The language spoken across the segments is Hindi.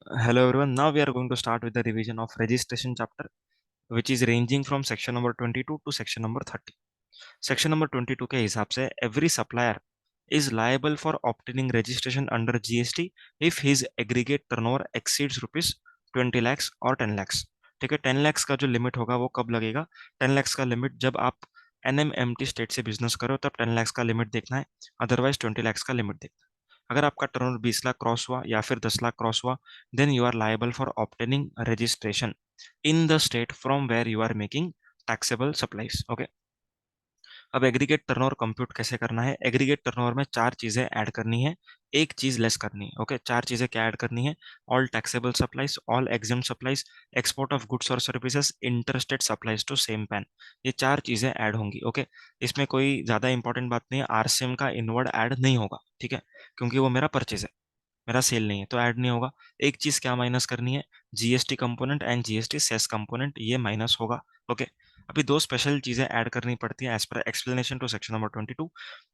Hello everyone. Now we are going to start with the revision of registration chapter, which is ranging from section number 22 to section number 30. Section number 22 के हिसाब से every supplier is liable for obtaining registration under GST if his aggregate turnover exceeds rupees 20 lakhs और 10 lakhs. ठीक है, 10 lakhs का जो लिमिट होगा वो कब लगेगा? 10 lakhs का लिमिट जब आप NMMT स्टेट से बिजनेस करो तब 10 lakhs का लिमिट देखना है, अदरवाइज 20 lakhs का लिमिट देखना है. अगर आपका टर्नओवर 20 लाख क्रॉस हुआ या फिर 10 लाख क्रॉस हुआ, then you are liable for obtaining registration in the state from where you are making taxable supplies. Okay, अब एग्रीगेट टर्नओवर कंप्यूट कैसे करना है? एग्रीगेट टर्नओवर में चार चीजें ऐड करनी है, एक चीज लेस करनी है. ओके, चार चीजें क्या ऐड करनी है? All taxable supplies, all exempt supplies, export of goods और services, interstate supplies to same PAN. ये चार चीजें ऐड होंगी. ओके, इसमें कोई ज्यादा इंपॉर्टेंट बात नहीं है, आरसीएम का इनवर्ड ऐड नहीं होगा. ठीक है, क्योंकि वो मेरा परचेज है, मेरा सेल नहीं है, तो ऐड नहीं होगा. एक चीज क्या माइनस करनी है? GST component and GST cess component, ये माइनस होगा. ओके, अभी दो स्पेशल चीजें ऐड करनी पड़ती है as per explanation to section number 22.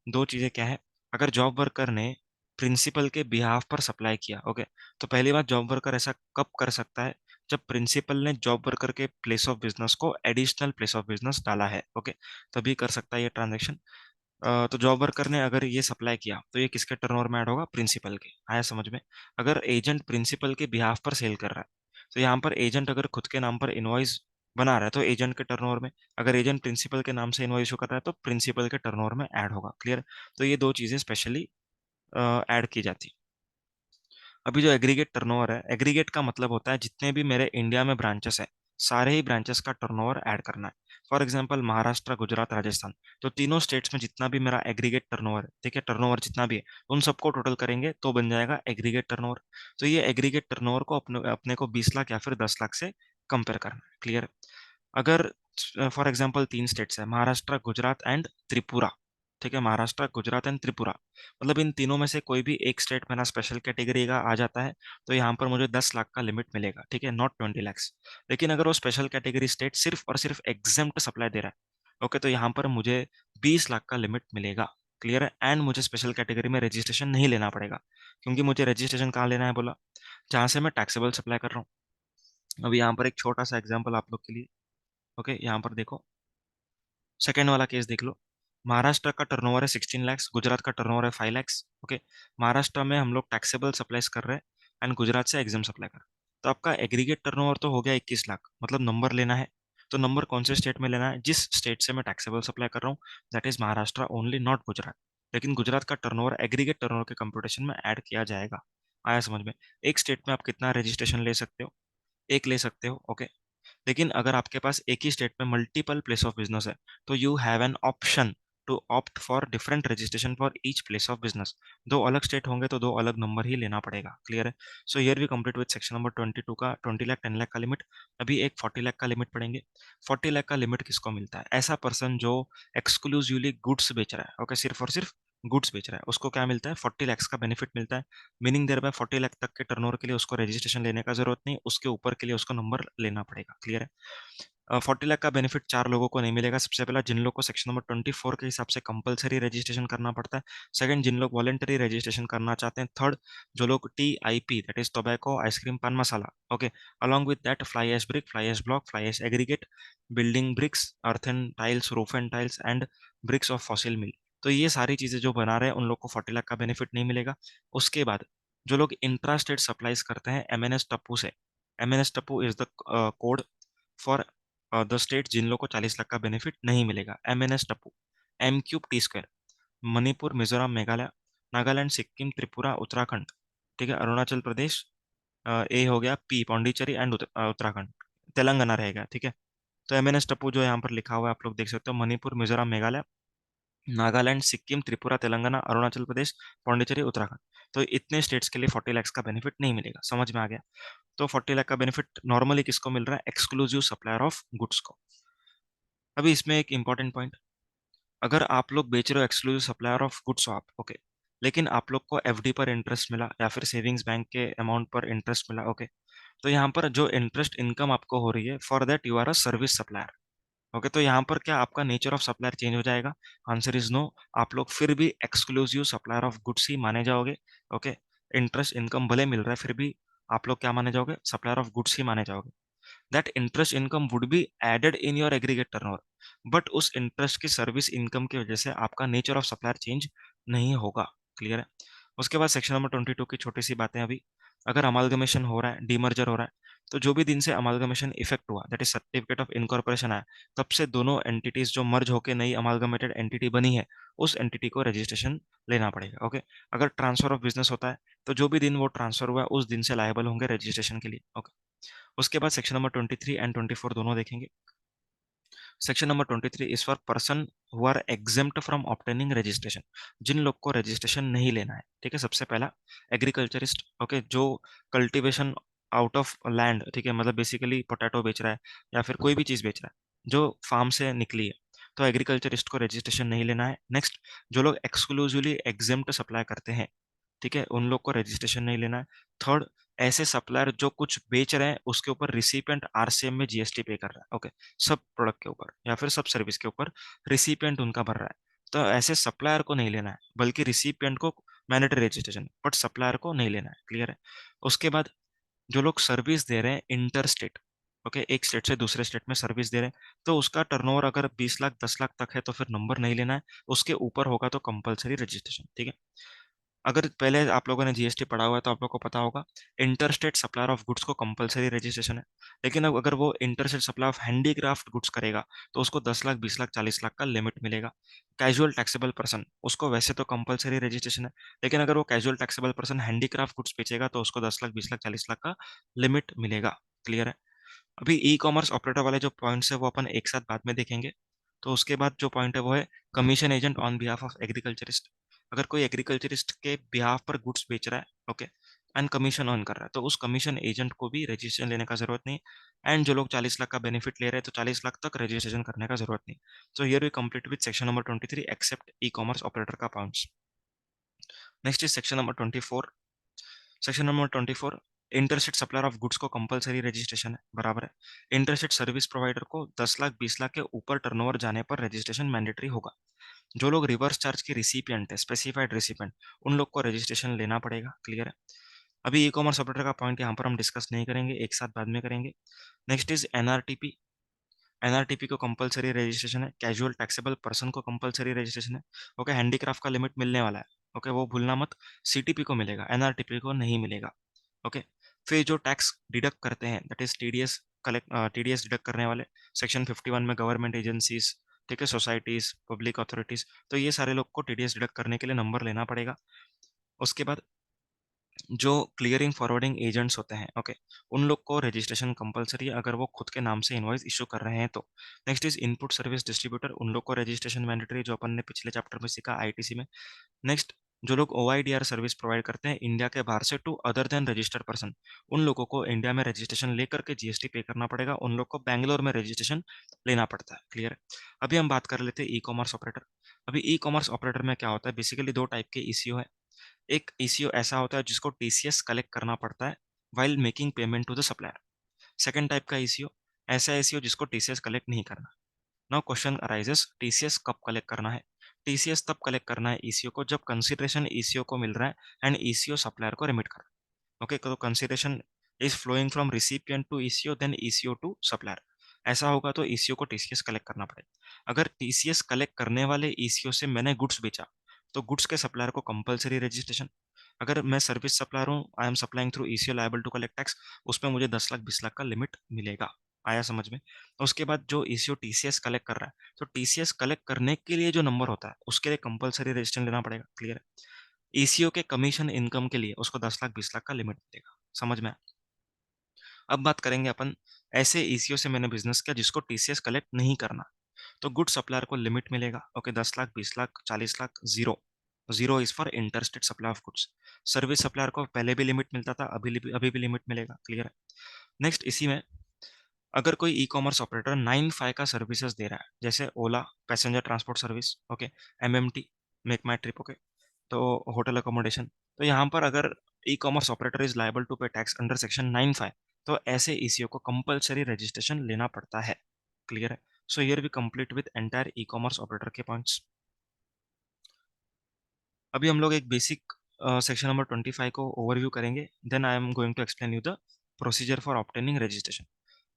दो चीजें क्या है? अगर जॉब वर्कर ने प्रिंसिपल के बिहाफ पर सप्लाई किया, ओके, तो पहली बात, जॉब वर्कर ऐसा कब कर सकता है? जब प्रिंसिपल ने जॉब वर्कर के प्लेस ऑफ बिजनेस को एडिशनल प्लेस ऑफ बिजनेस डाला है. ओके, तभी कर सकता है ये ट्रांजेक्शन. तो जॉब वर्कर ने अगर ये सप्लाई किया तो ये किसके टर्नओवर में ऐड होगा? प्रिंसिपल के. आया समझ में? अगर एजेंट प्रिंसिपल के बिहाफ पर सेल कर रहा है, तो यहाँ पर एजेंट अगर खुद के नाम पर इनवॉइस बना रहा है तो एजेंट के टर्नओवर में, अगर एजेंट प्रिंसिपल के नाम से इनवॉइस इशू कर रहा है तो प्रिंसिपल के टर्नओवर में ऐड होगा. क्लियर? तो ये दो चीजें स्पेशली ऐड की जाती है. अभी जो एग्रीगेट टर्नओवर है, एग्रीगेट का मतलब होता है जितने भी मेरे इंडिया में ब्रांचेस है, सारे ही ब्रांचेस का टर्नओवर ऐड करना है. फॉर एग्जांपल महाराष्ट्र, गुजरात, राजस्थान, तो तीनों स्टेट्स में जितना भी मेरा एग्रीगेट टर्नओवर है, ठीक है, टर्नओवर जितना भी है, उन सबको टोटल करेंगे तो बन जाएगा एग्रीगेट टर्नओवर. तो ये एग्रीगेट टर्नओवर को अपने अपने को 20 लाख या फिर 10 लाख से कंपेयर करना है. क्लियर? अगर फॉर एग्जांपल तीन स्टेट्स है, महाराष्ट्र, गुजरात एंड त्रिपुरा, ठीक है, महाराष्ट्र, गुजरात एंड त्रिपुरा, मतलब इन तीनों में से कोई भी एक स्टेट मेरा स्पेशल कैटेगरी का आ जाता है तो यहाँ पर मुझे 10 लाख का लिमिट मिलेगा. ठीक है, नॉट 20 lakhs. लेकिन अगर वो स्पेशल कैटेगरी स्टेट सिर्फ और सिर्फ एग्जेम्प्ट सप्लाई दे रहा है, ओके, तो यहाँ पर मुझे 20 लाख का लिमिट मिलेगा. क्लियर है? एंड मुझे स्पेशल कैटेगरी में रजिस्ट्रेशन नहीं लेना पड़ेगा, क्योंकि मुझे रजिस्ट्रेशन कहाँ लेना है बोला? जहाँ से मैं टैक्सेबल सप्लाई कर रहा हूँ. अभी यहाँ पर एक छोटा सा एग्जाम्पल आप लोग के लिए. ओके, यहाँ पर देखो, सेकेंड वाला केस देख लो. महाराष्ट्र का टर्नओवर है 16 lakhs, गुजरात का टर्नओवर है 5 lakhs. ओके, महाराष्ट्र में हम लोग टैक्सेबल सप्लाईज कर रहे हैं एंड गुजरात से एग्जाम सप्लाई कर रहे हैं. तो आपका एग्रीगेट टर्नओवर तो हो गया 21 लाख, मतलब नंबर लेना है. तो नंबर कौन से स्टेट में लेना है? जिस स्टेट से मैं टैक्सेबल सप्लाई कर रहा हूँ, that is Maharashtra only, not Gujarat. लेकिन गुजरात का टर्नओवर एग्रीगेट टर्नओवर के कंप्यूटेशन में ऐड किया जाएगा. आया समझ में? एक स्टेट में आप कितना रजिस्ट्रेशन ले सकते हो? एक ले सकते हो. ओके, लेकिन अगर आपके पास एक ही स्टेट में मल्टीपल प्लेस ऑफ बिजनेस है, तो you have an option to opt for different registration for each place of business. दो अलग स्टेट होंगे तो दो अलग नंबर ही लेना पड़ेगा. क्लियर है? So here we complete with section number 22 का 20 लाख 10 लाख का लिमिट. अभी एक 40 लाख का लिमिट पढ़ेंगे. 40 लाख का लिमिट किसको मिलता है? ऐसा पर्सन जो एक्सक्लूसिवली गुड्स बेच रहा है. ओके, सिर्फ और सिर्फ गुड्स बेच रहा है, उसको क्या मिलता है? 40 lakhs का बेनिफिट मिलता है. मीनिंग देयर बाय 40 लाख तक के टर्नओवर के लिए उसको रजिस्ट्रेशन लेने का जरूरत नहीं, उसके ऊपर के लिए उसको नंबर लेना पड़ेगा. क्लियर है? 40 लाख का बेनिफिट चार लोगों को नहीं मिलेगा. सबसे पहला, जिन लोगों को सेक्शन नंबर 24 के हिसाब से कंपलसरी रजिस्ट्रेशन करना पड़ता है. सेकंड, जिन लोग वॉलेंटरी रजिस्ट्रेशन करना चाहते हैं. थर्ड, जो लोग TIP, that is tobacco, ice cream, paan masala, okay, along with that fly ash brick, fly ash block, fly ash aggregate, building bricks, earthen tiles, roof and tiles and bricks of fossil meal. तो ये सारी चीजें जो बना रहे हैं उन लोग को 40 लाख का बेनिफिट नहीं मिलेगा. उसके बाद जो लोग इंट्रा स्टेट सप्लाईज करते हैं MNS टप्पू से, MNS टप्पू is the code for the state जिन लोगों को 40 लाख का बेनिफिट नहीं मिलेगा. MNS Tappu, M³ T², Manipur, Mizoram, Meghalaya, Nagaland, Sikkim, Tripura, Uttarakhand, ठीक है, अरुणाचल प्रदेश, ए हो गया, P पौंडीचेरी एंड उत्तराखंड, तेलंगाना रहेगा. ठीक है, तो MNS टप्पू जो यहाँ पर लिखा हुआ है आप लोग देख सकते हो, मणिपुर, मिजोरम, मेघालय, नागालैंड, सिक्किम, त्रिपुरा, तेलंगाना, अरुणाचल प्रदेश, पौंडीचेरी, उत्तराखंड. तो इतने स्टेट्स के लिए 40 lakhs का बेनिफिट नहीं मिलेगा. समझ में आ गया? तो 40 लाख का बेनिफिट नॉर्मली किसको मिल रहा है? एक्सक्लूसिव सप्लायर ऑफ गुड्स को. अभी इसमें एक इंपॉर्टेंट पॉइंट, अगर आप लोग बेच रहे हो एक्सक्लूसिव सप्लायर ऑफ गुड्स हो आप, ओके, लेकिन आप लोग को FD पर इंटरेस्ट मिला या फिर सेविंग्स बैंक के अमाउंट पर इंटरेस्ट मिला, ओके, तो यहाँ पर जो इंटरेस्ट इनकम आपको हो रही है, for that you are a service supplier. Okay, तो यहाँ पर क्या आपका नेचर ऑफ सप्लायर चेंज हो जाएगा? Answer is no. आप लोग फिर भी एक्सक्लूसिव सप्लायर ऑफ गुड्स ही माने जाओगे. ओके, इंटरेस्ट इनकम भले मिल रहा है, फिर भी आप लोग क्या माने जाओगे? सप्लायर ऑफ गुड्स ही माने जाओगे। That interest income would be added in your aggregate turnover, but उस इंटरेस्ट की सर्विस इनकम की वजह से आपका नेचर ऑफ सप्लायर चेंज नहीं होगा। क्लियर है? उसके बाद सेक्शन नंबर 22 की छोटी सी बातें अभी। अगर अमालगमेशन हो रहा है, डीमर्जर हो रहा है, तो जो भी दिन से अमालगमेशन इफेक्ट हुआ, that is certificate of incorporation आया, तब से दोनों एंटिटीज जो मर्ज होकर नई अमालगमेटेड एंटिटी बनी है, उस एंटिटी को रजिस्ट्रेशन लेना पड़ेगा। ओके। अगर ट्रांसफर ऑफ बिजनेस होता है, तो जो भी दिन वो ट्रांसफर हुआ है उस दिन से लायबल होंगे रजिस्ट्रेशन के लिए। ओके। उसके बाद सेक्शन नंबर 23 एंड 24 दोनों देखेंगे। Section number 23 is for person who are exempt from obtaining registration, जिन लोग को रजिस्ट्रेशन नहीं लेना है। ठीक है। सबसे पहला एग्रीकल्चरिस्ट, ओके, जो कल्टीवेशन आउट ऑफ लैंड, ठीक है, मतलब बेसिकली पोटैटो बेच रहा है या फिर कोई भी चीज बेच रहा है जो फार्म से निकली है, तो एग्रीकल्चरिस्ट को रजिस्ट्रेशन नहीं लेना है। नेक्स्ट, जो लोग एक्सक्लूसिवली एग्जेम्प्ट सप्लाई करते हैं, ठीक है, उन लोग को रजिस्ट्रेशन नहीं लेना है। थर्ड, ऐसे सप्लायर जो कुछ बेच रहे हैं उसके ऊपर रिसिपिएंट आरसीएम में जीएसटी पे कर रहा है। ओके। सब प्रोडक्ट के ऊपर या फिर सब सर्विस के ऊपर रिसिपिएंट उनका भर रहा है, तो ऐसे सप्लायर को नहीं लेना है, बल्कि रिसिपिएंट को मैंडेटरी रजिस्ट्रेशन, बट सप्लायर को नहीं लेना है। क्लियर है? उसके बाद जो लोग सर्विस दे रहे हैं इंटर स्टेट, ओके, एक स्टेट से दूसरे स्टेट में सर्विस दे रहे हैं, तो उसका टर्नओवर अगर 20 लाख 10 लाख तक है तो फिर नंबर नहीं लेना है, उसके ऊपर होगा तो कंपलसरी रजिस्ट्रेशन। ठीक है। अगर पहले आप लोगों ने जीएसटी पढ़ा हुआ है तो आप लोग को पता होगा, inter state supplier of goods को कंपलसरी रजिस्ट्रेशन है। लेकिन अब अगर वो inter state supply of handicraft goods करेगा तो उसको 10 लाख 20 लाख 40 लाख का लिमिट मिलेगा। कैजुअल टैक्सेबल पर्सन, उसको वैसे तो कंपलसरी रजिस्ट्रेशन है, लेकिन अगर वो casual taxable person handicraft goods बेचेगा तो उसको 10 लाख 20 लाख 40 लाख का लिमिट मिलेगा। क्लियर है? अभी ई कॉमर्स ऑपरेटर वाले जो पॉइंट्स है वो अपन एक साथ बाद में देखेंगे। तो उसके बाद जो पॉइंट है वो है commission agent on behalf of agriculturist. अगर कोई एग्रीकल्चरिस्ट के बिहाफ पर गुड्स बेच रहा है, ओके, एंड कमीशन अर्न कर रहा है, तो उस कमीशन एजेंट को भी रजिस्ट्रेशन लेने का जरूरत नहीं। एंड जो लोग 40 लाख का बेनिफिट ले रहे हैं तो 40 लाख तक रजिस्ट्रेशन करने का जरूरत नहीं। So here we complete with section number 23 except e commerce operator का points. Next is section number 24। Section number 24, interstate supplier of goods को कंपलसरी रजिस्ट्रेशन है, बराबर है। इंटरसेट सर्विस प्रोवाइडर को 10 लाख 20 लाख के ऊपर टर्नओवर जाने पर रजिस्ट्रेशन मैंडेटरी होगा। जो लोग रिवर्स चार्ज के रिसिपिएंट है, स्पेसिफाइड रिसिपिएंट, उन लोग को रजिस्ट्रेशन लेना पड़ेगा। क्लियर है? अभी ई कॉमर्स ऑपरेटर का पॉइंट यहाँ पर हम डिस्कस नहीं करेंगे, एक साथ बाद में करेंगे। Next is NRTP. एनआरटीपी को कंपलसरी रजिस्ट्रेशन है, कैजुअल टैक्सेबल पर्सन को कंपलसरी रजिस्ट्रेशन है। ओके, हैंडीक्राफ्ट का लिमिट मिलने वाला है, ओके, वो भूलना मत। सीटीपी को मिलेगा, एनआरटीपी को नहीं मिलेगा। ओके। फिर जो टैक्स डिडक्ट करते हैं, that is TDS, collect TDS deduct करने वाले सेक्शन 51 में गवर्नमेंट एजेंसीज, ठीक है, सोसाइटीज, पब्लिक अथॉरिटीज, तो ये सारे लोग को टीडीएस डिडक्ट करने के लिए नंबर लेना पड़ेगा। उसके बाद जो क्लियरिंग फॉरवर्डिंग एजेंट्स होते हैं, ओके, उन लोग को रजिस्ट्रेशन कंपलसरी है अगर वो खुद के नाम से इनवॉइस इशू कर रहे हैं तो। Next is input service distributor, उन लोग को रजिस्ट्रेशन मैंडेटरी, जो अपन ने पिछले चैप्टर में सीखा आईटीसी में। नेक्स्ट, जो लोग ओआईडीआर सर्विस प्रोवाइड करते हैं इंडिया के बाहर से to other than registered person, उन लोगों को इंडिया में रजिस्ट्रेशन लेकर के जीएसटी पे करना पड़ेगा, उन लोग को बैंगलोर में रजिस्ट्रेशन लेना पड़ता है। क्लियर है? अभी हम बात कर लेते हैं ई कॉमर्स ऑपरेटर। अभी ई कॉमर्स ऑपरेटर में क्या होता है? बेसिकली दो टाइप के ईसीओ है। एक ईसीओ ऐसा होता है जिसको टीसीएस कलेक्ट करना पड़ता है while making payment to the supplier. Second type का ईसीओ ऐसा ईसीओ जिसको टीसीएस कलेक्ट नहीं करना। नाउ क्वेश्चन अराइजेस, टीसीएस कब कलेक्ट करना है? टीसीएस तब कलेक्ट करना है ईसीओ को जब कंसिडरेशन ईसीओ को मिल रहा है एंड ईसीओ सप्लायर को रिमिट कर रहा है। ओके, तो consideration is flowing from recipient to ECO then ECO to supplier. ऐसा होगा तो ईसीओ को टीसीएस कलेक्ट करना पड़ेगा। अगर टीसीएस कलेक्ट करने वाले ईसीओ से मैंने गुड्स बेचा तो गुड्स के सप्लायर को कंपलसरी रजिस्ट्रेशन। अगर मैं सर्विस सप्लायर हूँ, I am supplying through ECO liable to collect tax, उसमें मुझे 10 लाख 20 लाख का लिमिट मिलेगा। आया समझ में? उसके बाद जो ईसीओ टीसीएस कलेक्ट कर रहा है, तो टीसीएस कलेक्ट करने के लिए जो नंबर होता है उसके लिए कंपलसरी रजिस्ट्रेशन लेना पड़ेगा। क्लियर है? ईसीओ के कमीशन इनकम के लिए उसको 10 लाख 20 लाख का लिमिट मिलेगा। समझ में आया? अब बात करेंगे अपन ऐसे ईसीओ से मैंने बिजनेस किया जिसको टीसीएस कलेक्ट नहीं करना, तो गुड सप्लायर को लिमिट मिलेगा। Okay, 10 lakh 20 lakh 40 lakh, zero. Zero is for interstate supply of goods. Service supplier को पहले भी लिमिट मिलता था, अभी भी लिमिट मिलेगा। क्लियर है? नेक्स्ट, इसी में अगर कोई ई कॉमर्स ऑपरेटर 9 फाइव का सर्विसेज दे रहा है, जैसे Ola passenger transport service, okay, MMT make my trip, okay, तो होटल अकोमोडेशन, तो यहाँ पर अगर e commerce operator is liable to pay tax under section 9(5), तो ऐसे ईसीओ को कंपलसरी रजिस्ट्रेशन लेना पड़ता है। क्लियर है? So here we complete with entire e commerce operator के पॉइंट्स। अभी हम लोग एक बेसिक सेक्शन नंबर 25 को ओवरव्यू करेंगे, then I am going to explain you the procedure for obtaining registration.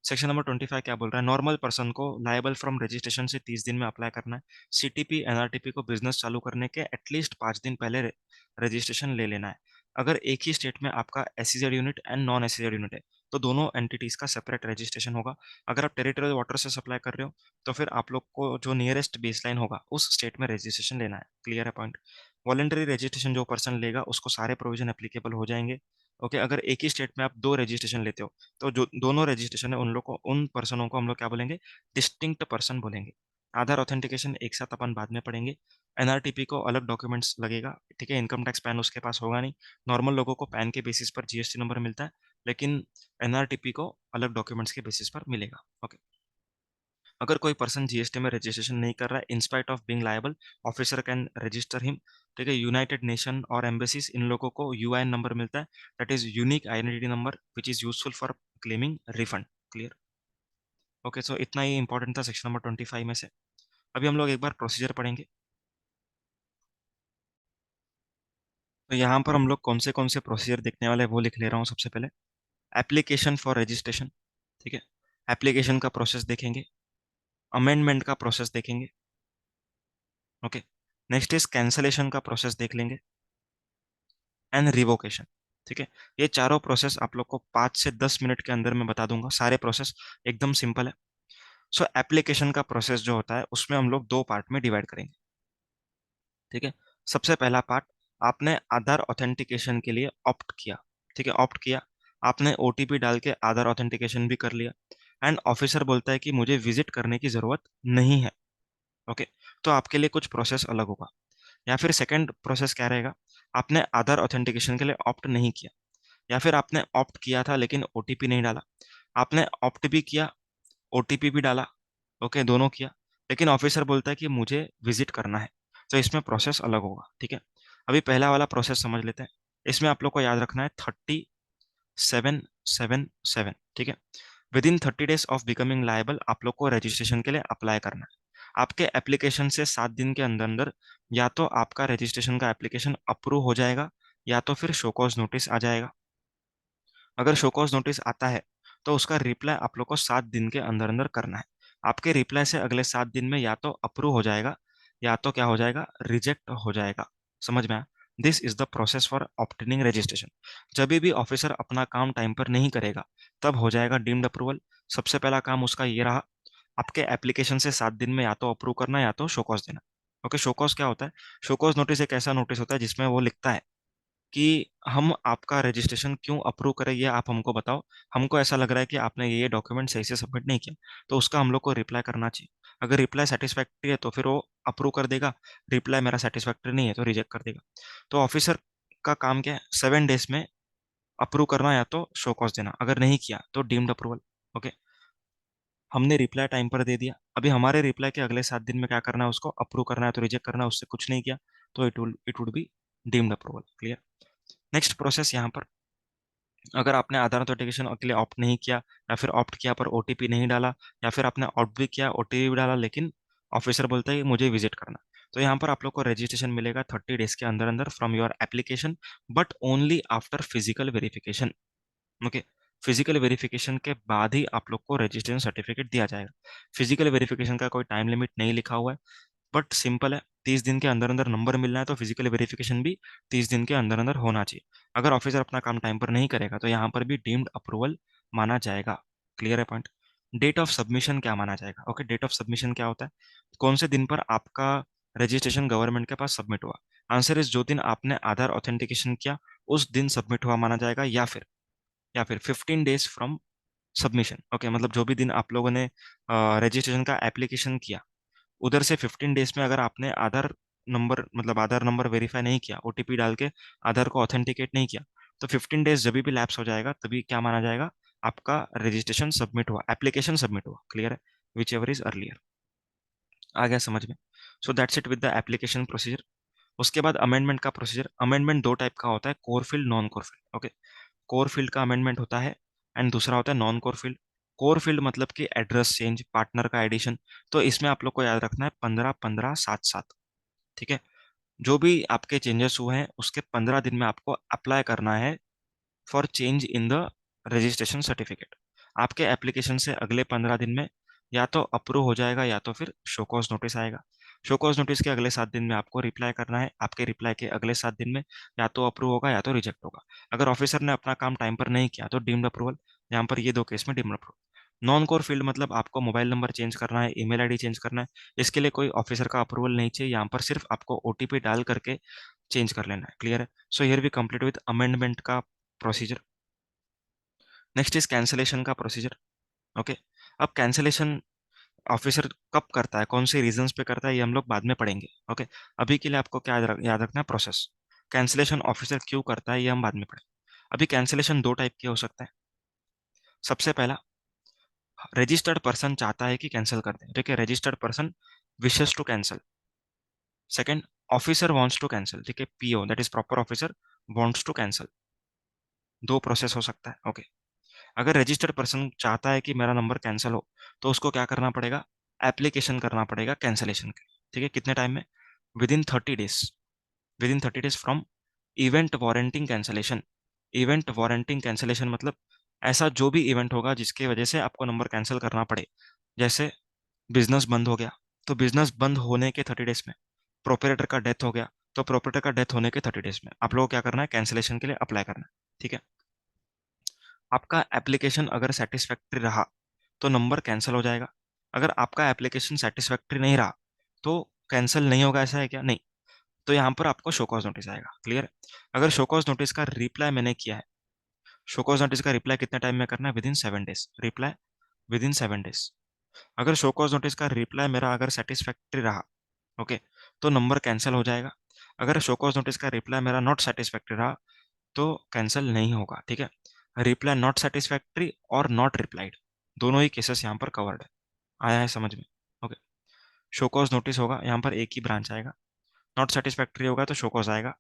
Section number 25 क्या बोल रहा है? नॉर्मल पर्सन को लायबल फ्रॉम रजिस्ट्रेशन से 30 दिन में अप्लाई करना है। सीटीपी एनआरटीपी को बिजनेस चालू करने के एटलीस्ट 5 दिन पहले रजिस्ट्रेशन ले लेना है। अगर एक ही स्टेट में आपका SEZ unit and non SEZ unit है तो दोनों एंटिटीज का सेपरेट रजिस्ट्रेशन होगा। अगर आप टेरिटोरियल वाटर से सप्लाई कर रहे हो तो फिर आप लोग को जो नियरेस्ट बेसलाइन होगा उस स्टेट में रजिस्ट्रेशन लेना है। क्लियर है पॉइंट? वॉलंटरी रजिस्ट्रेशन जो पर्सन लेगा उसको सारे प्रोविजन एप्लीकेबल हो जाएंगे। ओके, अगर एक ही स्टेट में आप दो रजिस्ट्रेशन लेते हो तो जो दोनों रजिस्ट्रेशन है उन लोग को, उन पर्सनों को हम लोग क्या बोलेंगे? डिस्टिंक्ट पर्सन बोलेंगे। आधार ऑथेंटिकेशन एक साथ अपन बाद में पढ़ेंगे। एनआरटीपी को अलग डॉक्यूमेंट्स लगेगा, ठीक है? इनकम टैक्स पैन उसके पास होगा नहीं। नॉर्मल लोगों को पैन के बेसिस पर जीएसटी नंबर मिलता है, लेकिन एनआरटीपी को अलग डॉक्यूमेंट्स के बेसिस पर मिलेगा। ओके, अगर कोई पर्सन जीएसटी में रजिस्ट्रेशन नहीं कर रहा है, inspite of being liable, officer can register him. ठीक है, यूनाइटेड नेशन और एम्बेसीज इन लोगों को यूआईएन नंबर मिलता है, that is unique identity number which is useful for claiming refund. Clear? Okay, so इतना ही इंपॉर्टेंट था सेक्शन नंबर 25 में से। अभी हम लोग एक बार प्रोसीजर पढ़ेंगे। तो यहाँ पर हम लोग कौन से प्रोसीजर देखने वाले हैं वो लिख ले रहा हूँ सबसे पहले। एप्लीकेशन फॉर रजिस्ट्रेशन, ठीक है, एप्लीकेशन का प्रोसेस देखेंगे। अमेंडमेंट का प्रोसेस देखेंगे। ओके, नेक्स्ट इज कैंसलेशन का प्रोसेस देख लेंगे एंड रिवोकेशन। ठीक है, ये चारों प्रोसेस आप लोग को 5 से 10 मिनट के अंदर मैं बता दूंगा। सारे प्रोसेस एकदम सिंपल है। सो एप्लीकेशन का प्रोसेस जो होता है उसमें हम लोग दो पार्ट में डिवाइड करेंगे। ठीक है, सबसे पहला पार्ट, आपने आधार ऑथेंटिकेशन के लिए ऑप्ट किया। ठीक है, ऑप्ट किया, आपने ओटीपी डाल के आधार ऑथेंटिकेशन भी कर लिया एंड ऑफिसर बोलता है कि मुझे विजिट करने की जरूरत नहीं है। ओके, तो आपके लिए कुछ प्रोसेस अलग होगा। या फिर सेकंड प्रोसेस क्या रहेगा? आपने आधार ऑथेंटिकेशन के लिए ऑप्ट नहीं किया, या फिर आपने ऑप्ट किया था लेकिन ओटीपी नहीं डाला, आपने ऑप्ट भी किया, ओटीपी भी डाला, ओके, दोनों किया, लेकिन ऑफिसर बोलता है कि मुझे विजिट करना है, तो इसमें प्रोसेस अलग होगा। ठीक है, अभी पहला वाला प्रोसेस समझ लेते हैं। इसमें आप लोग को याद रखना है 3777। ठीक है, with in 30 days of becoming liable आप लोग को रजिस्ट्रेशन के लिए अप्लाई करना है। आपके एप्लीकेशन से 7 दिन के अंदर अंदर या तो आपका रजिस्ट्रेशन का एप्लीकेशन अप्रूव हो जाएगा या तो फिर शोकॉज नोटिस आ जाएगा। अगर शोकॉज नोटिस आता है तो उसका रिप्लाई आप लोग को 7 दिन के अंदर अंदर करना है। आपके रिप्लाई से अगले 7 दिन में या तो अप्रूव हो जाएगा या तो क्या हो जाएगा? रिजेक्ट हो जाएगा। समझ में आया? This is the process for obtaining registration. जब भी ऑफिसर अपना काम टाइम पर नहीं करेगा तब हो जाएगा डीम्ड अप्रूवल। सबसे पहला काम उसका ये रहा, आपके एप्लीकेशन से 7 दिन में या तो अप्रूव करना या तो शोकॉज देना। ओके, शोकॉज क्या होता है? शोकॉज नोटिस एक ऐसा नोटिस होता है जिसमें वो लिखता है कि हम आपका रजिस्ट्रेशन क्यों अप्रूव करें ये आप हमको बताओ। हमको ऐसा लग रहा है कि आपने ये डॉक्यूमेंट सही से सबमिट नहीं किया, तो उसका हम लोग को रिप्लाई करना चाहिए। अगर रिप्लाई सेटिस्फैक्ट्री है तो फिर वो अप्रूव कर देगा, रिप्लाई मेरा सेटिस्फैक्ट्री नहीं है तो रिजेक्ट कर देगा। तो ऑफिसर का काम क्या है? 7 डेज में अप्रूव करना या तो शो कॉज देना, अगर नहीं किया तो डीम्ड अप्रूवल। ओके, हमने रिप्लाई टाइम पर दे दिया, अभी हमारे रिप्लाई के अगले 7 दिन में क्या करना है? उसको अप्रूव करना है तो रिजेक्ट करना है, उससे कुछ नहीं किया तो it would be deemed approval. Clear? Next process यहाँ पर, अगर आपने आधार ऑथेंटिकेशन के लिए ऑप्ट नहीं किया या फिर ऑप्ट किया पर ओटीपी नहीं डाला, या फिर आपने ऑप्ट भी किया ओटीपी भी डाला लेकिन ऑफिसर बोलता है कि मुझे विजिट करना, तो यहाँ पर आप लोग को रजिस्ट्रेशन मिलेगा 30 डेज के अंदर अंदर from your application, but only after physical verification. Okay, physical verification के बाद ही आप लोग को रजिस्ट्रेशन सर्टिफिकेट दिया जाएगा। फिजिकल वेरिफिकेशन का कोई टाइम लिमिट नहीं लिखा हुआ है, बट सिंपल है, 30 दिन के अंदर अंदर नंबर मिलना है तो फिजिकल वेरिफिकेशन भी 30 दिन के अंदर अंदर होना चाहिए। अगर ऑफिसर अपना काम टाइम पर नहीं करेगा तो यहाँ पर भी डीम्ड अप्रूवल माना जाएगा। क्लियर है पॉइंट? डेट ऑफ सबमिशन क्या माना जाएगा? ओके, डेट ऑफ सबमिशन क्या होता है? कौन से दिन पर आपका रजिस्ट्रेशन गवर्नमेंट के पास सबमिट हुआ? आंसर इज जो दिन आपने आधार ऑथेंटिकेशन किया उस दिन सबमिट हुआ माना जाएगा, या फिर 15 डेज फ्रॉम सबमिशन। ओके, मतलब जो भी दिन आप लोगों ने रजिस्ट्रेशन का एप्लीकेशन किया उधर से 15 डेज में अगर आपने आधार नंबर, मतलब आधार नंबर वेरीफाई नहीं किया, ओटीपी डाल के आधार को ऑथेंटिकेट नहीं किया, तो 15 डेज जब भी लैप्स हो जाएगा तभी क्या माना जाएगा? आपका रजिस्ट्रेशन सबमिट हुआ, एप्लीकेशन सबमिट हुआ। क्लियर है? Whichever is earlier. आ गया समझ में? So that's it with the application procedure. उसके बाद अमेंडमेंट का प्रोसीजर। अमेंडमेंट दो टाइप का होता है, core field, non core field. Okay, core field का अमेंडमेंट होता है एंड दूसरा होता है non core field. Core field मतलब कि एड्रेस चेंज, पार्टनर का एडिशन, तो इसमें आप लोग को याद रखना है 15 15 7 7। ठीक है, जो भी आपके चेंजेस हुए हैं उसके 15 दिन में आपको अप्लाई करना है for change in the registration certificate. आपके एप्लीकेशन से अगले 15 दिन में या तो अप्रूव हो जाएगा या तो फिर शो कॉज नोटिस आएगा। शो कॉज नोटिस के अगले 7 दिन में आपको रिप्लाई करना है, आपके रिप्लाई के अगले 7 दिन में या तो अप्रूव होगा या तो रिजेक्ट होगा। अगर ऑफिसर ने अपना काम टाइम पर नहीं किया तो डीम्ड अप्रूवल। यहाँ पर ये दो केस में deemed approval. Non core field मतलब आपको मोबाइल नंबर चेंज करना है, ईमेल आईडी चेंज करना है, इसके लिए कोई ऑफिसर का अप्रूवल नहीं चाहिए। यहाँ पर सिर्फ आपको ओटीपी डाल करके चेंज कर लेना है। क्लियर है? So here we complete with amendment का प्रोसीजर। नेक्स्ट इज कैंसिलेशन का प्रोसीजर। ओके, अब कैंसिलेशन ऑफिसर कब करता है, कौन से रीजंस पे करता है, ये हम लोग बाद में पढ़ेंगे। ओके, अभी के लिए आपको क्या याद रखना है, प्रोसेस। कैंसिलेशन ऑफिसर क्यों करता है ये हम बाद में पढ़ेंगे। अभी कैंसिलेशन दो टाइप के हो सकता है। सबसे पहला, रजिस्टर्ड पर्सन चाहता है कि कैंसिल कर दे, ठीक है, registered person wishes to cancel. Second, officer wants to cancel, ठीक है, PO that is proper officer wants to cancel. दो प्रोसेस हो सकता है। ओके, अगर रजिस्टर्ड पर्सन चाहता है कि मेरा नंबर कैंसिल हो तो उसको क्या करना पड़ेगा, एप्लीकेशन करना पड़ेगा कैंसिलेशन के लिए। ठीक है, कितने टाइम में, within 30 days, within 30 days from event warranting cancellation. Event warranting cancellation मतलब ऐसा जो भी इवेंट होगा जिसकी वजह से आपको नंबर कैंसिल करना पड़े। जैसे बिजनेस बंद हो गया तो बिजनेस बंद होने के 30 डेज में, प्रोपरेटर का डेथ हो गया तो प्रोपरेटर का डेथ होने के 30 डेज में आप लोगों को क्या करना है, कैंसिलेशन के लिए अप्लाई करना है। ठीक है, आपका एप्लीकेशन अगर सेटिस्फैक्ट्री रहा तो नंबर कैंसिल हो जाएगा। अगर आपका एप्लीकेशन सेटिस्फैक्ट्री नहीं रहा तो कैंसिल नहीं होगा, ऐसा है क्या? नहीं। तो यहाँ पर आपको शोकॉज नोटिस आएगा। क्लियर? अगर शोकॉज नोटिस का रिप्लाई मैंने किया है, शोकॉज नोटिस का रिप्लाई कितने टाइम में करना है, with in 7 days, reply with in 7 days. अगर शोकॉज नोटिस का रिप्लाई मेरा अगर सेटिस्फैक्ट्री रहा, ओके, तो नंबर कैंसिल हो जाएगा। अगर शोकॉज नोटिस का रिप्लाई मेरा नॉट सेटिस्फैक्ट्री रहा तो कैंसिल नहीं होगा। ठीक है, रिप्लाई नॉट सेटिस्फैक्ट्री और नॉट रिप्लाइड दोनों ही केसेस यहाँ पर कवर्ड है। आया है समझ में? ओके, शोकॉज नोटिस होगा यहाँ पर एक ही ब्रांच आएगा, नॉट सेटिस्फैक्ट्री होगा तो शोकॉज आएगा।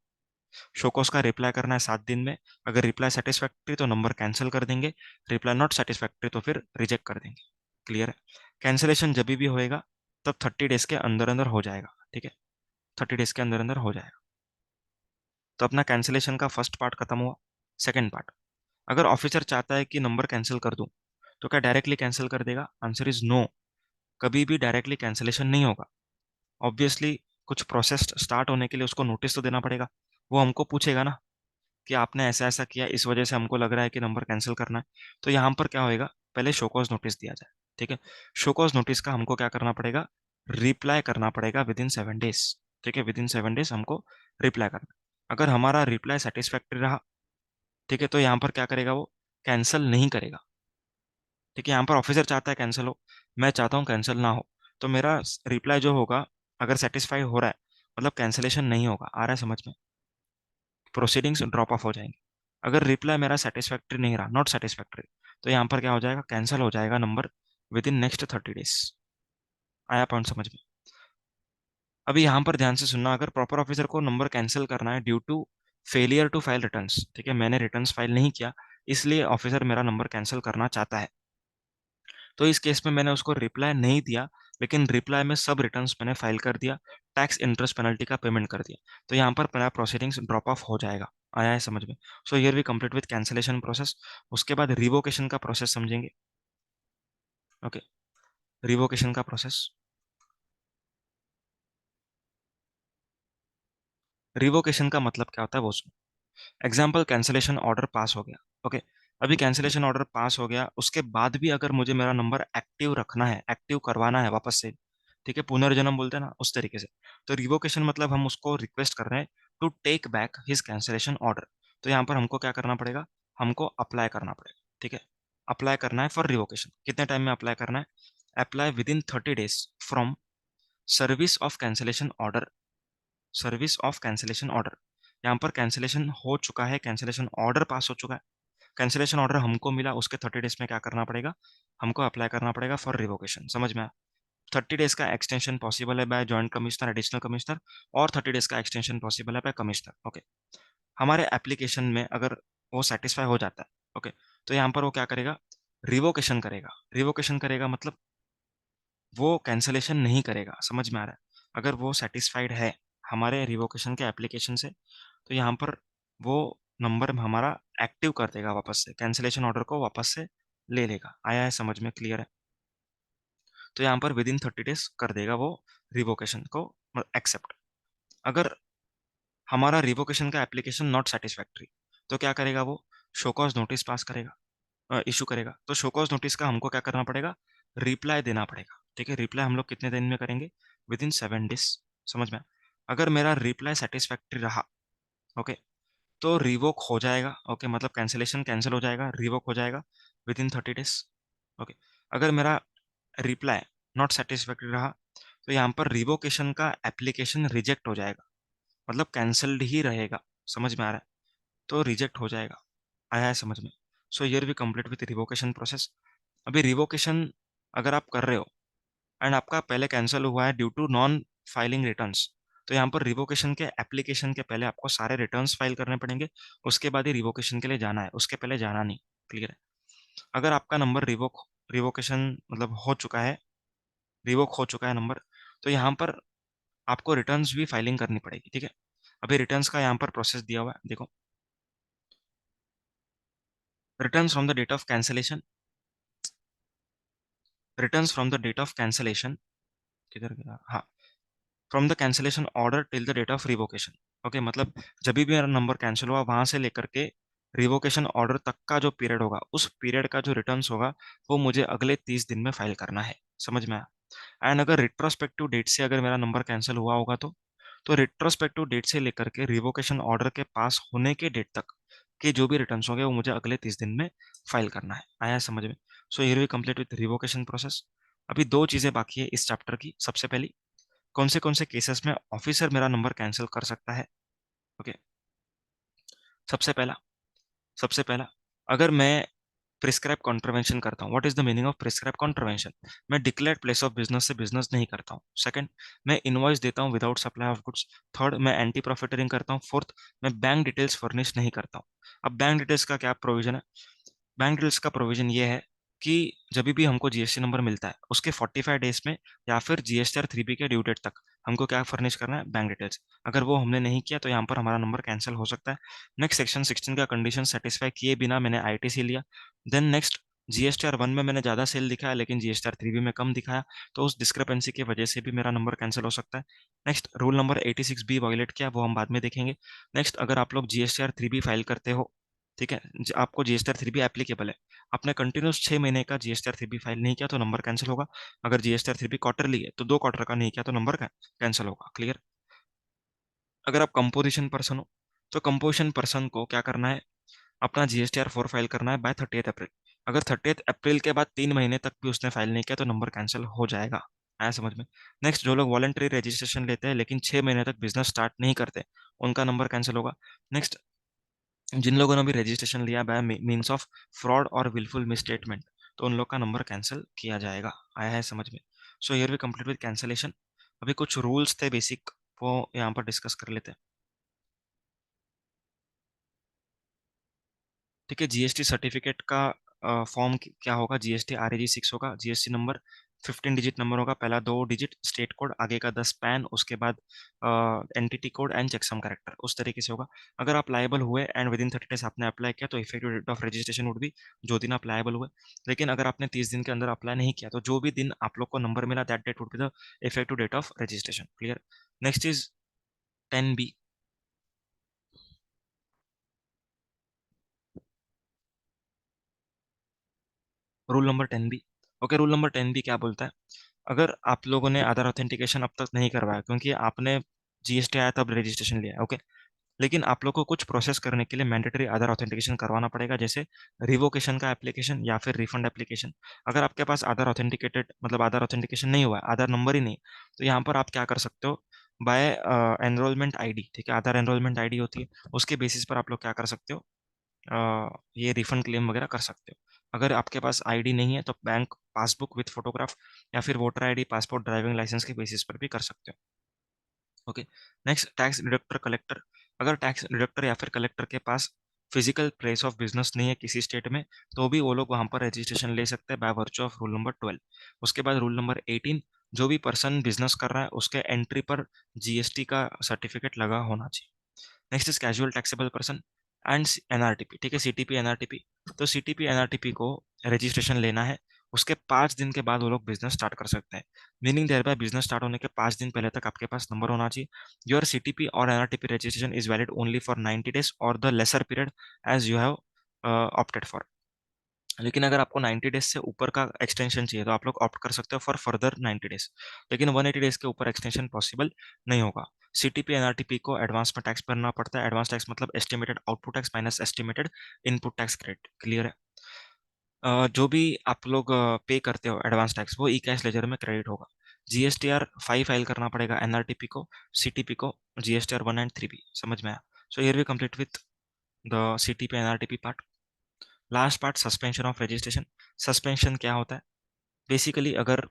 शोकॉज का रिप्लाई करना है 7 दिन में। अगर रिप्लाई सेटिस्फैक्ट्री तो नंबर कैंसिल कर देंगे, रिप्लाई नॉट सेटिस्फैक्ट्री तो फिर रिजेक्ट कर देंगे। क्लियर है? कैंसिलेशन जब भी होएगा तब 30 डेज के अंदर अंदर हो जाएगा। ठीक है, 30 डेज के अंदर अंदर हो जाएगा। तो अपना कैंसिलेशन का फर्स्ट पार्ट खत्म हुआ। सेकेंड पार्ट, अगर ऑफिसर चाहता है कि नंबर कैंसिल कर दूं तो क्या डायरेक्टली कैंसिल कर देगा? Answer is no. कभी भी डायरेक्टली कैंसिलेशन नहीं होगा। ऑब्वियसली कुछ प्रोसेस स्टार्ट होने के लिए उसको नोटिस तो देना पड़ेगा। वो हमको पूछेगा ना कि आपने ऐसा ऐसा किया, इस वजह से हमको लग रहा है कि नंबर कैंसिल करना है। तो यहाँ पर क्या होएगा, पहले शोकॉज नोटिस दिया जाए। ठीक है, शोकॉज नोटिस का हमको क्या करना पड़ेगा, रिप्लाई करना पड़ेगा विद इन 7 डेज। ठीक है, विद इन 7 डेज हमको रिप्लाई करना। अगर हमारा रिप्लाई सेटिस्फैक्ट्री रहा, ठीक है, तो यहाँ पर क्या करेगा, वो कैंसिल नहीं करेगा। ठीक है, यहाँ पर ऑफिसर चाहता है कैंसिल हो, मैं चाहता हूँ कैंसिल ना हो, तो मेरा रिप्लाई जो होगा अगर सेटिस्फाई हो रहा है मतलब कैंसिलेशन नहीं होगा। आ रहा है समझ में? प्रोसीडिंग्स ड्रॉप ऑफ हो जाएंगे। अगर रिप्लाई मेरा सेटिस्फैक्ट्री नहीं रहा, नॉट सेटिस्फैक्ट्री, तो यहाँ पर क्या हो जाएगा, कैंसिल हो जाएगा number within next 30 days. आया पॉइंट समझ में? अभी यहाँ पर ध्यान से सुनना, अगर प्रॉपर ऑफिसर को नंबर कैंसिल करना है due to failure to file returns, ठीक है, मैंने रिटर्न्स फाइल नहीं किया इसलिए ऑफिसर मेरा नंबर कैंसिल करना चाहता है, तो इस केस में मैंने उसको रिप्लाई नहीं दिया लेकिन रिप्लाई में सब रिटर्न्स मैंने फाइल कर दिया, टैक्स इंटरेस्ट पेनल्टी का पेमेंट कर दिया, तो यहाँ पर मेरा प्रोसीडिंग्स ड्रॉप ऑफ हो जाएगा। आया है समझ में? So here we complete with cancellation process. उसके बाद रिवोकेशन का प्रोसेस समझेंगे। ओके, रिवोकेशन का प्रोसेस। रिवोकेशन का मतलब क्या होता है वो सुनो। एग्जाम्पल, कैंसिलेशन ऑर्डर पास हो गया। ओके, अभी कैंसिलेशन ऑर्डर पास हो गया, उसके बाद भी अगर मुझे मेरा नंबर एक्टिव रखना है, एक्टिव करवाना है वापस से, ठीक है, पुनर्जन्म बोलते हैं ना उस तरीके से, तो रिवोकेशन मतलब हम उसको रिक्वेस्ट कर रहे हैं to take back his cancellation order. तो यहाँ पर हमको क्या करना पड़ेगा, हमको अप्लाई करना पड़ेगा। ठीक है, अप्लाई करना है फॉर रिवोकेशन। कितने टाइम में अप्लाई करना है, apply with in 30 days from service of cancellation order. Service of cancellation order, यहाँ पर कैंसिलेशन हो चुका है, कैंसिलेशन ऑर्डर पास हो चुका है, कैंसिलेशन ऑर्डर हमको मिला, उसके 30 डेज में क्या करना पड़ेगा, हमको अप्लाई करना पड़ेगा फॉर रिवोकेशन। समझ में आया? 30 डेज का एक्सटेंशन पॉसिबल है by joint commissioner, additional commissioner, और 30 डेज का एक्सटेंशन पॉसिबल है बाय कमिश्नर। ओके, हमारे एप्लीकेशन में अगर वो सेटिस्फाई हो जाता है, ओके, तो यहाँ पर वो क्या करेगा, रिवोकेशन करेगा। रिवोकेशन करेगा मतलब वो कैंसिलेशन नहीं करेगा। समझ में आ रहा है? अगर वो सेटिस्फाइड है हमारे रिवोकेशन के एप्लीकेशन से, तो यहाँ पर वो नंबर हमारा एक्टिव कर देगा, वापस से कैंसिलेशन ऑर्डर को वापस से ले लेगा। आया है समझ में? क्लियर है? तो यहाँ पर विद इन 30 डेज कर देगा वो रिवोकेशन को एक्सेप्ट। अगर हमारा रिवोकेशन का एप्लीकेशन नॉट सेटिस्फैक्ट्री, तो क्या करेगा वो? शो कॉज नोटिस पास करेगा, इशू करेगा। तो शो कॉज नोटिस का हमको क्या करना पड़ेगा? रिप्लाई देना पड़ेगा। ठीक है, रिप्लाई हम लोग कितने दिन में करेंगे? With in 7 days. समझ में? अगर मेरा रिप्लाई सेटिस्फैक्ट्री रहा, ओके, तो रिवोक हो जाएगा। ओके, मतलब कैंसिलेशन कैंसिल हो जाएगा, रिवोक हो जाएगा विद इन 30 डेज। ओके, अगर मेरा रिप्लाई नॉट सेटिस्फैक्ट्री रहा, तो यहाँ पर रिवोकेशन का एप्लीकेशन रिजेक्ट हो जाएगा, मतलब कैंसल्ड ही रहेगा। समझ में आ रहा है? तो रिजेक्ट हो जाएगा। आया है समझ में? So here we complete with revocation process. अभी रिवोकेशन अगर आप कर रहे हो एंड आपका पहले कैंसिल हुआ है due to non filing returns, तो यहाँ पर रिवोकेशन के एप्लीकेशन के पहले आपको सारे रिटर्न्स फाइल करने पड़ेंगे, उसके बाद ही रिवोकेशन के लिए जाना है, उसके पहले जाना नहीं। क्लियर है? अगर आपका नंबर रिवोकेशन मतलब हो चुका है, रिवोक हो चुका है नंबर, तो यहाँ पर आपको रिटर्न्स भी फाइलिंग करनी पड़ेगी। ठीक है, अभी रिटर्न्स का यहाँ पर प्रोसेस दिया हुआ है, देखो। Returns from the date of cancellation, returns from the date of cancellation, किधर गया? हाँ, from the cancellation order till the date of revocation. Okay, मतलब जब भी मेरा नंबर कैंसिल हुआ वहां से लेकर के रिवोकेशन ऑर्डर तक का जो पीरियड होगा, उस पीरियड का जो रिटर्न्स होगा वो मुझे अगले 30 दिन में फाइल करना है। समझ में आया? एंड अगर रिट्रोस्पेक्टिव डेट से अगर मेरा नंबर कैंसिल हुआ होगा, तो रिट्रोस्पेक्टिव डेट से लेकर के रिवोकेशन ऑर्डर के पास होने के डेट तक के जो भी रिटर्न्स होंगे वो मुझे अगले 30 दिन में फाइल करना है। आया है समझ में? So here we complete with revocation process. अभी दो चीजें बाकी है इस चैप्टर की। सबसे पहली, कौन से केसेस में ऑफिसर मेरा नंबर कैंसिल कर सकता है? ओके, सबसे पहला सबसे पहला, अगर मैं प्रिस्क्राइब कॉन्ट्रवेंशन करता हूँ। What is the meaning of prescribe contravention? मैं डिक्लेयर्ड प्लेस ऑफ बिजनेस से बिजनेस नहीं करता हूँ। सेकंड, मैं इनवॉइस देता हूँ without supply of goods. Third, मैं एंटी प्रॉफिटरिंग करता हूँ। फोर्थ, मैं बैंक डिटेल्स फर्निश नहीं करता हूँ। अब बैंक डिटेल्स का क्या प्रोविजन है? बैंक डिटेल्स का प्रोविजन ये है कि जब भी हमको जीएसटी नंबर मिलता है उसके 45 डेज में या फिर जीएसटीआर 3B के ड्यू डेट तक हमको क्या फर्निश करना है? Bank details. अगर वो हमने नहीं किया तो यहाँ पर हमारा नंबर कैंसिल हो सकता है। नेक्स्ट, सेक्शन 16 का कंडीशन सेटिस्फाई किए बिना मैंने आईटीसी लिया। देन नेक्स्ट, जीएसटीआर 1 में मैंने ज़्यादा सेल दिखाया लेकिन जीएसटीआर 3B में कम दिखाया, तो उस डिस्क्रिपेंसी की वजह से भी मेरा नंबर कैंसिल हो सकता है। Next, rule number 86B violet किया, वो हम बाद में देखेंगे। नेक्स्ट, अगर आप लोग जीएसटीआर 3B फाइल करते हो, ठीक है, आपको जीएसटीआर 3B एप्लीकेबल है, आपने कंटिन्यूस 6 महीने का जीएसटीआर 3B फाइल नहीं किया तो नंबर कैंसिल होगा। अगर जीएसटीआर 3B क्वार्टरली है तो 2 क्वार्टर का नहीं किया तो नंबर कैंसिल होगा। क्लियर? अगर आप कंपोजिशन पर्सन हो, तो कंपोजिशन पर्सन को क्या करना है? अपना जीएसटीआर 4 फाइल करना है बाय 30 अप्रैल। अगर 30 अप्रैल के बाद 3 महीने तक भी उसने फाइल नहीं किया तो नंबर कैंसिल हो जाएगा। आया समझ में? नेक्स्ट, जो लोग वॉलंटरी रजिस्ट्रेशन लेते हैं लेकिन 6 महीने तक बिजनेस स्टार्ट नहीं करते, उनका नंबर कैंसिल होगा। नेक्स्ट, जिन लोगों ने भी रजिस्ट्रेशन लिया बाय मीन्स ऑफ फ्रॉड और विलफुल मिसस्टेटमेंट, तो उन लोग का नंबर कैंसिल किया जाएगा। आया है समझ में? So here we complete with cancellation. अभी कुछ रूल्स थे बेसिक, वो यहाँ पर डिस्कस कर लेते हैं। ठीक है, जीएसटी सर्टिफिकेट का फॉर्म क्या होगा? जीएसटी RAG 6 होगा, जीएसटी नंबर 15 डिजिट नंबर होगा, पहला 2 डिजिट स्टेट कोड, आगे का 10 पैन, उसके बाद entity code and checksum character, उस तरीके से होगा। अगर आप लायबल हुए एंड विद इन 30 डेज आपने अप्लाई किया तो effective date of registration would भी जो दिन आप लायबल हुए। लेकिन अगर आपने 30 दिन के अंदर अप्लाई नहीं किया तो जो भी दिन आप लोग को नंबर मिला that date would be the effective date of registration. Clear? Next is 10B। Rule number 10B। Okay, rule number 10B क्या बोलता है? अगर आप लोगों ने आधार ऑथेंटिकेशन अब तक नहीं करवाया क्योंकि आपने जीएसटी आया तब रजिस्ट्रेशन लिया, ओके, लेकिन आप लोग को कुछ प्रोसेस करने के लिए मैंडेटरी आधार ऑथेंटिकेशन करवाना पड़ेगा, जैसे रिवोकेशन का एप्लीकेशन या फिर रिफंड एप्लीकेशन। अगर आपके पास आधार ऑथेंटिकेटेड मतलब आधार ऑथेंटिकेशन नहीं हुआ है, आधार नंबर ही नहीं, तो यहाँ पर आप क्या कर सकते हो? बाय एनरोलमेंट आईडी, ठीक है, आधार एनरोलमेंट आईडी होती है, उसके बेसिस पर आप लोग क्या कर सकते हो? ये रिफंड क्लेम वगैरह कर सकते हो। अगर आपके पास आईडी नहीं है तो बैंक पासबुक विथ फोटोग्राफ या फिर voter ID, passport, driving licence के बेसिस पर भी कर सकते हो। Okay, next, tax deductor collector. अगर टैक्स डिडक्टर या फिर कलेक्टर के पास फिजिकल प्लेस ऑफ बिजनेस नहीं है किसी स्टेट में, तो भी वो लोग वहां पर रजिस्ट्रेशन ले सकते हैं by virtue of rule number 12। उसके बाद रूल नंबर 18, जो भी पर्सन बिजनेस कर रहा है उसके एंट्री पर जीएसटी का सर्टिफिकेट लगा होना चाहिए। Next is casual taxable person and NRTP. ठीक है, सीटीपी एनआरटीपी। तो सीटीपी एनआरटीपी को रजिस्ट्रेशन लेना है, उसके 5 दिन के बाद वो लोग बिजनेस स्टार्ट कर सकते हैं। Meaning thereby business start होने के 5 दिन पहले तक आपके पास नंबर होना चाहिए। योर सीटीपी और NRTP registration is valid only for 90 days और the lesser period as you have opted for. लेकिन अगर आपको 90 days से ऊपर का एक्सटेंशन चाहिए तो आप लोग ऑप्ट कर सकते हो फॉर फर्दर 90 days। लेकिन 180 days के ऊपर एक्सटेंशन पॉसिबल नहीं होगा। सीटीपी एनआरटीपी को एडवांस में टैक्स भरना पड़ता है। एडवांस टैक्स मतलब estimated output tax minus estimated input tax credit. Clear है? जो भी आप लोग पे करते हो एडवांस टैक्स वो ई कैश लेजर में क्रेडिट होगा। जीएसटीआर 5 फाइल करना पड़ेगा एनआरटीपी को, सीटीपी को, जीएसटीआर 1 and 3 भी। समझ में आया? So here we complete with the CTP NRTP part. Last part suspension of registration. Suspension क्या होता है? बेसिकली अगर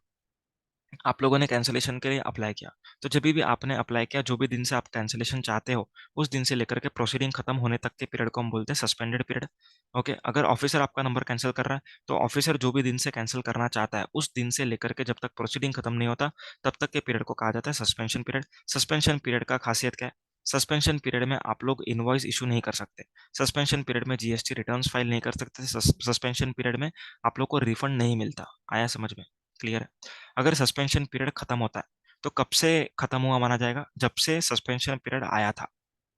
आप लोगों ने कैंसिलेशन के लिए अप्लाई किया, तो जब भी आपने अप्लाई किया जो भी दिन से आप कैंसिलेशन चाहते हो उस दिन से लेकर के प्रोसीडिंग खत्म होने तक के पीरियड को हम बोलते हैं सस्पेंडेड पीरियड। ओके, अगर ऑफिसर आपका नंबर कैंसिल कर रहा है तो ऑफिसर जो भी दिन से कैंसिल करना चाहता है उस दिन से लेकर के जब तक प्रोसीडिंग खत्म नहीं होता तब तक के पीरियड को कहा जाता है सस्पेंशन पीरियड। सस्पेंशन पीरियड का खासियत क्या है? सस्पेंशन पीरियड में आप लोग इनवॉइस इशू नहीं कर सकते। सस्पेंशन पीरियड में जीएसटी रिटर्न्स फाइल नहीं कर सकते। सस्पेंशन पीरियड में आप लोग को रिफंड नहीं मिलता। आया समझ में? क्लियर है? अगर सस्पेंशन पीरियड खत्म होता है तो कब से खत्म हुआ माना जाएगा? जब से सस्पेंशन पीरियड आया था।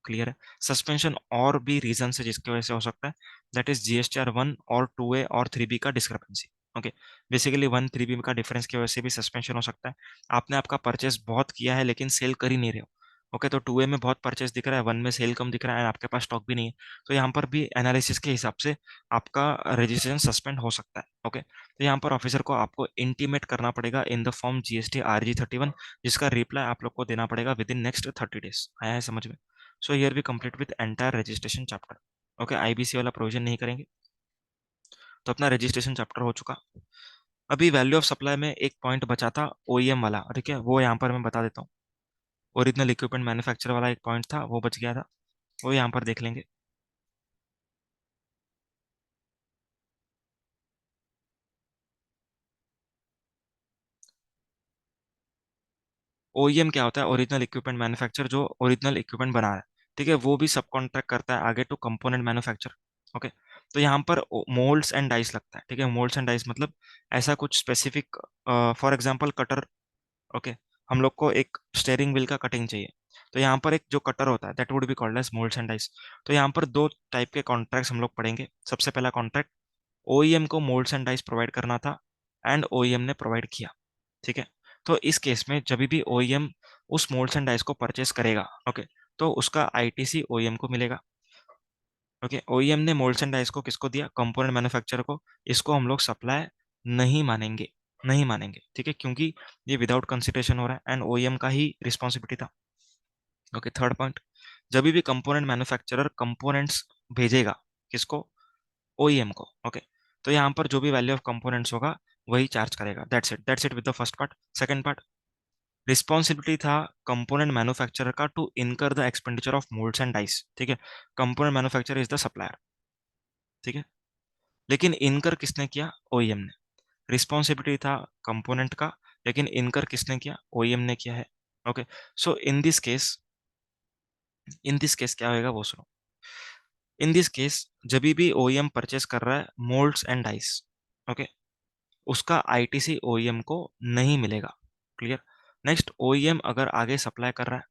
क्लियर है? सस्पेंशन और भी रीजन से जिसकी वजह से हो सकता है, दैट इज जीएसटीआर 1 और 2A और 3B का डिस्क्रिपेंसी। ओके, बेसिकली 1 3B का डिफरेंस की वजह से भी सस्पेंशन हो सकता है। आपने आपका परचेस बहुत किया है लेकिन सेल कर ही नहीं रहे हो। ओके, तो 2A में बहुत परचेस दिख रहा है, 1 में सेल कम दिख रहा है, आपके पास स्टॉक भी नहीं है। तो यहाँ पर भी एनालिसिस के हिसाब से आपका रजिस्ट्रेशन सस्पेंड हो सकता है। ओके, तो यहाँ पर ऑफिसर को आपको इंटीमेट करना पड़ेगा in the form GST RG 31, जिसका रिप्लाई आप लोग को देना पड़ेगा विद इन नेक्स्ट 30 days। आया है समझ में? So here we complete with entire registration chapter. Okay, IBC वाला प्रोविजन नहीं करेंगे। तो अपना रजिस्ट्रेशन चैप्टर हो चुका। अभी वैल्यू ऑफ सप्लाई में एक पॉइंट बचा था, ओईएम वाला। ठीक है, वो यहाँ पर मैं बता देता हूँ। ओरिजिनल इक्विपमेंट मैन्युफैक्चर वाला एक पॉइंट था, वो बच गया था, वो यहाँ पर देख लेंगे। ओईएम क्या होता है? ओरिजिनल इक्विपमेंट मैन्युफैक्चर, जो ओरिजिनल इक्विपमेंट बना रहा है, ठीक है, वो भी सब कॉन्ट्रैक्ट करता है आगे टू कंपोनेंट मैन्युफैक्चर। ओके, तो यहाँ पर मोल्ड्स एंड डाइस लगता है। ठीक है, मोल्ड्स एंड डाइस मतलब ऐसा कुछ specific, for example cutter. Okay, हम लोग को एक स्टेयरिंग व्हील का कटिंग चाहिए, तो यहाँ पर एक जो कटर होता है that would be called as moulds and dies. तो यहाँ पर दो टाइप के कॉन्ट्रैक्ट्स हम लोग पढ़ेंगे। सबसे पहला कॉन्ट्रैक्ट, ओईएम को मोल्ड्स एंड डाइस प्रोवाइड करना था एंड ओईएम ने प्रोवाइड किया। ठीक है, तो इस केस में जब भी ओईएम उस मोल्ड्स एंड डाइस को परचेस करेगा, ओके, तो उसका आईटीसी ओईएम को मिलेगा। ओके, ओईएम ने मोल्ड्स एंड डाइस को किसको दिया? कंपोनेंट मैन्युफैक्चरर को। इसको हम लोग सप्लाई नहीं मानेंगे, नहीं मानेंगे। ठीक है, क्योंकि ये विदाउट कंसिडरेशन हो रहा है एंड ओईएम का ही रिस्पॉन्सिबिलिटी था। ओके, थर्ड पॉइंट, जब भी कंपोनेंट मैन्युफैक्चरर कंपोनेंट्स भेजेगा, किसको? ओईएम को। ओके, तो यहाँ पर जो भी वैल्यू ऑफ कंपोनेंट्स होगा वही चार्ज करेगा। That's it with the first part. Second part, responsibility था कंपोनेंट मैन्युफैक्चरर का to incur the expenditure of moulds and dies. ठीक है, component manufacturer is the supplier. ठीक है, लेकिन इनकर किसने किया? ओईएम ने। रिस्पॉन्सिबिलिटी था कंपोनेंट का, लेकिन इनकर किसने किया? ओईएम ने किया है। Okay, so in this case क्या होएगा वो सुनो। इन दिस केस जब भी ओईएम परचेस कर रहा है मोल्ड्स एंड डाइस, ओके, उसका आईटीसी ओईएम को नहीं मिलेगा। क्लियर? नेक्स्ट, ओईएम अगर आगे सप्लाई कर रहा है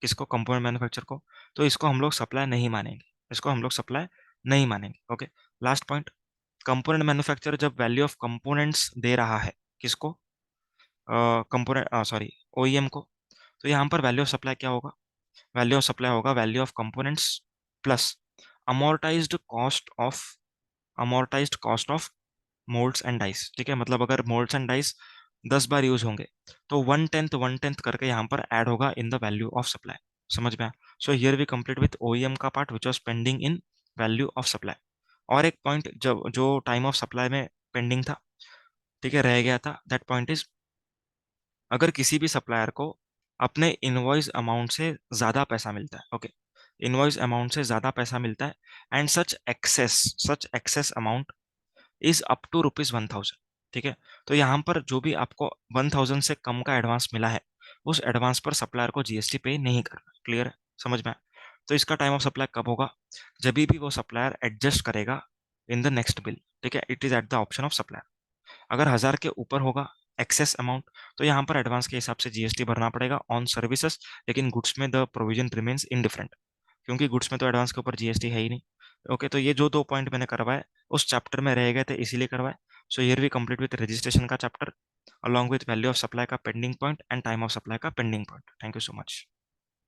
किसको? कंपोनेंट मैन्युफैक्चर को, तो इसको हम लोग सप्लाई नहीं मानेंगे। इसको हम लोग सप्लाई नहीं मानेंगे। Okay, last point, component manufacture जब वैल्यू ऑफ कंपोनेंट्स दे रहा है किसको? कंपोनेंट, सॉरी, ओईएम को, तो यहाँ पर वैल्यू ऑफ सप्लाई क्या होगा? वैल्यू ऑफ सप्लाई होगा value of components plus amortised cost of amortised cost of moulds and dies. ठीक है, मतलब अगर मोल्ड्स एंड डाइस 10 बार यूज होंगे तो 1/10 करके यहाँ पर ऐड होगा in the value of supply. समझ में आया? So here we complete with OEM का part which was pending in value of supply. और एक पॉइंट जो जो टाइम ऑफ सप्लाई में पेंडिंग था, ठीक है, रह गया था, दैट पॉइंट इज, अगर किसी भी सप्लायर को अपने इनवॉइस अमाउंट से ज्यादा पैसा मिलता है, ओके, इनवॉइस अमाउंट से ज्यादा पैसा मिलता है and such excess amount is up to rupees 1000, ठीक है। तो यहाँ पर जो भी आपको 1000 से कम का एडवांस मिला है, उस एडवांस पर सप्लायर को जीएसटी पे नहीं करना। क्लियर है, समझ में आया? तो इसका टाइम ऑफ सप्लाई कब होगा? जब भी वो सप्लायर एडजस्ट करेगा इन द नेक्स्ट बिल। ठीक है, it is at the option of supplier. अगर 1000 के ऊपर होगा एक्सेस अमाउंट, तो यहाँ पर एडवांस के हिसाब से जीएसटी भरना पड़ेगा ऑन सर्विसेज, लेकिन गुड्स में द प्रोविजन रिमेन्स इनडिफरेंट, क्योंकि गुड्स में तो एडवांस के ऊपर जीएसटी है ही नहीं। ओके, तो ये जो 2 पॉइंट मैंने करवाए उस चैप्टर में रह गए थे, इसीलिए करवाए। So here we complete with registration का chapter along with value of supply का pending point and time of supply का pending point. Thank you so much.